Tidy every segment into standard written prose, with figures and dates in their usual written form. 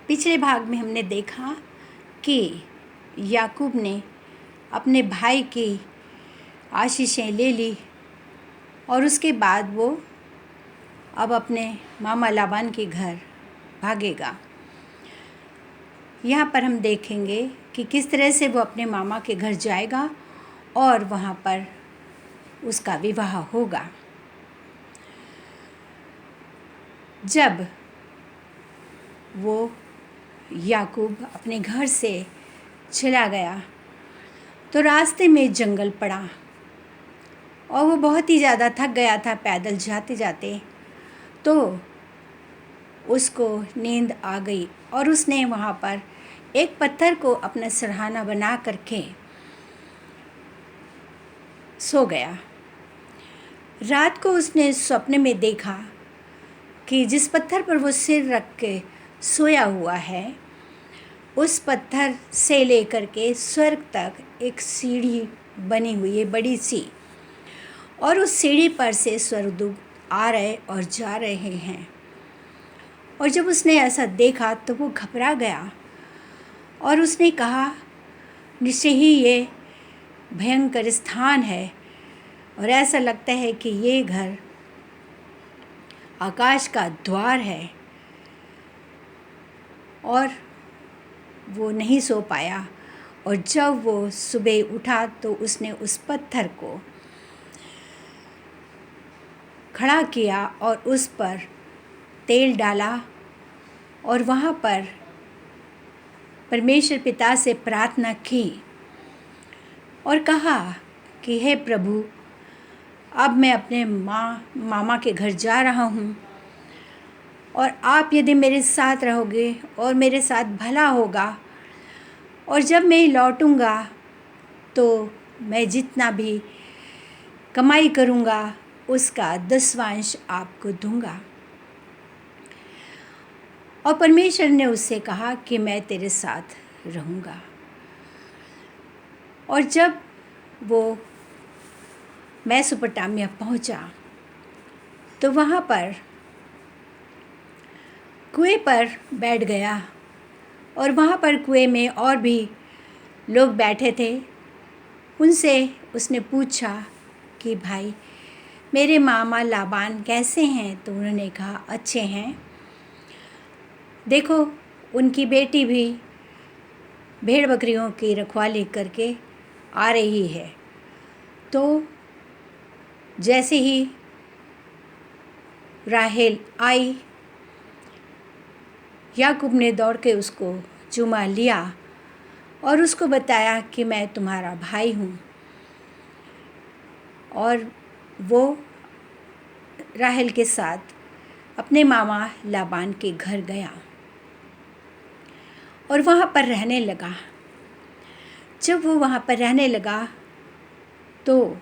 पिछले भाग में हमने देखा कि याकूब ने अपने भाई की आशीषें ले ली और उसके बाद वो अब अपने मामा लाबान के घर भागेगा। यहाँ पर हम देखेंगे कि किस तरह से वो अपने मामा के घर जाएगा और वहाँ पर उसका विवाह होगा। जब वो याकूब अपने घर से चला गया तो रास्ते में जंगल पड़ा और वो बहुत ही ज़्यादा थक गया था पैदल जाते जाते, तो उसको नींद आ गई और उसने वहाँ पर एक पत्थर को अपना सिरहाना बना करके सो गया। रात को उसने सपने में देखा कि जिस पत्थर पर वो सिर रख के सोया हुआ है, उस पत्थर से लेकर के स्वर्ग तक एक सीढ़ी बनी हुई है बड़ी सी, और उस सीढ़ी पर से स्वर्गदूत आ रहे और जा रहे हैं। और जब उसने ऐसा देखा तो वो घबरा गया और उसने कहा, निश्चय ही ये भयंकर स्थान है और ऐसा लगता है कि ये घर आकाश का द्वार है। और वो नहीं सो पाया और जब वो सुबह उठा तो उसने उस पत्थर को खड़ा किया और उस पर तेल डाला और वहाँ पर परमेश्वर पिता से प्रार्थना की और कहा कि हे प्रभु, अब मैं अपने मामा के घर जा रहा हूँ और आप यदि मेरे साथ रहोगे और मेरे साथ भला होगा, और जब मैं लौटूँगा तो मैं जितना भी कमाई करूँगा उसका 10वांश आपको दूँगा। और परमेश्वर ने उससे कहा कि मैं तेरे साथ रहूँगा। और जब वो मेसोपोटामिया पहुँचा तो वहाँ पर कुएं पर बैठ गया और वहाँ पर कुएं में और भी लोग बैठे थे। उनसे उसने पूछा कि भाई, मेरे मामा लाबान कैसे हैं? तो उन्होंने कहा, अच्छे हैं। देखो, उनकी बेटी भी भेड़ बकरियों की रखवाली करके आ रही है। तो जैसे ही राहेल आई, याकूब ने दौड़ के उसको चूमा लिया और उसको बताया कि मैं तुम्हारा भाई हूँ। और वो राहेल के साथ अपने मामा लाबान के घर गया और वहाँ पर रहने लगा। जब वो वहाँ पर रहने लगा तो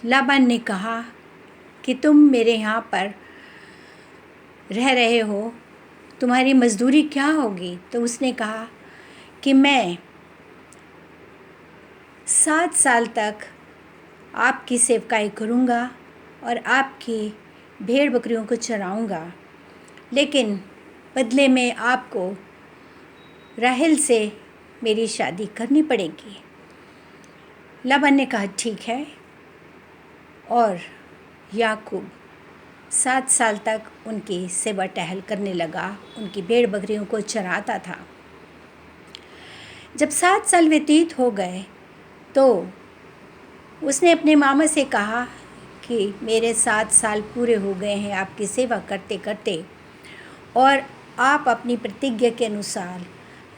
लाबान ने कहा कि तुम मेरे यहाँ पर रह रहे हो, तुम्हारी मजदूरी क्या होगी? तो उसने कहा कि मैं 7 साल तक आपकी सेवकाई करूँगा और आपकी भेड़ बकरियों को चराऊँगा, लेकिन बदले में आपको राहेल से मेरी शादी करनी पड़ेगी। लाबान ने कहा, ठीक है। और याकूब 7 साल तक उनकी सेवा टहल करने लगा, उनकी भेड़ बकरियों को चराता था। जब 7 साल व्यतीत हो गए तो उसने अपने मामा से कहा कि मेरे 7 साल पूरे हो गए हैं आपकी सेवा करते करते, और आप अपनी प्रतिज्ञा के अनुसार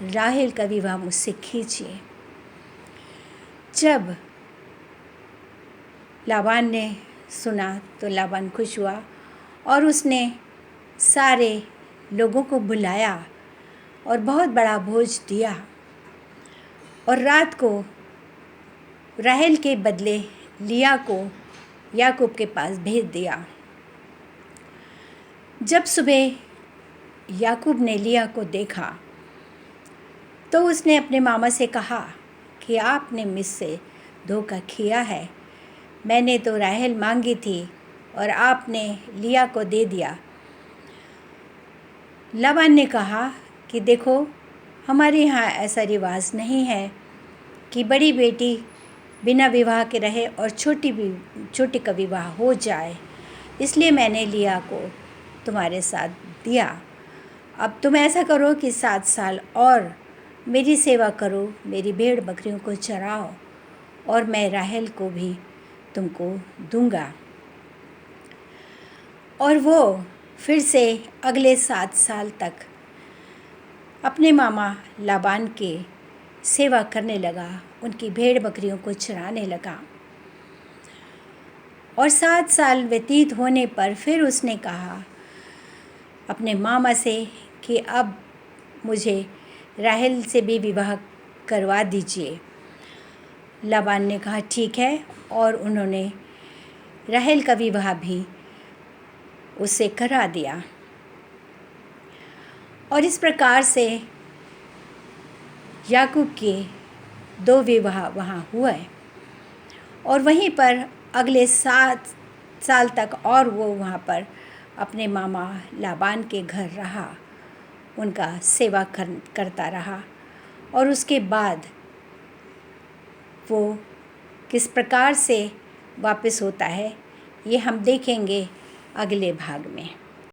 राहेल का विवाह मुझसे कीजिए। जब लाबान ने सुना तो लाबान खुश हुआ और उसने सारे लोगों को बुलाया और बहुत बड़ा भोज दिया और रात को राहेल के बदले लिया को याकूब के पास भेज दिया। जब सुबह याकूब ने लिया को देखा तो उसने अपने मामा से कहा कि आपने मुझसे धोखा किया है। मैंने तो राहेल मांगी थी और आपने लिया को दे दिया। लाबान ने कहा कि देखो, हमारे यहाँ ऐसा रिवाज नहीं है कि बड़ी बेटी बिना विवाह के रहे और छोटी का विवाह हो जाए, इसलिए मैंने लिया को तुम्हारे साथ दिया। अब तुम ऐसा करो कि 7 साल और मेरी सेवा करो, मेरी भेड़ बकरियों को चराओ, और मैं राहेल को भी तुमको दूंगा। और वो फिर से अगले 7 साल तक अपने मामा लाबान के सेवा करने लगा, उनकी भेड़ बकरियों को चराने लगा। और 7 साल व्यतीत होने पर फिर उसने कहा अपने मामा से कि अब मुझे राहेल से भी विवाह करवा दीजिए। लाबान ने कहा ठीक है, और उन्होंने राहेल का विवाह भी उससे करा दिया। और इस प्रकार से याकूब के 2 विवाह वहाँ हुए, और वहीं पर अगले 7 साल तक और वो वहाँ पर अपने मामा लाबान के घर रहा, उनका सेवा करता रहा। और उसके बाद वो किस प्रकार से वापस होता है, ये हम देखेंगे अगले भाग में।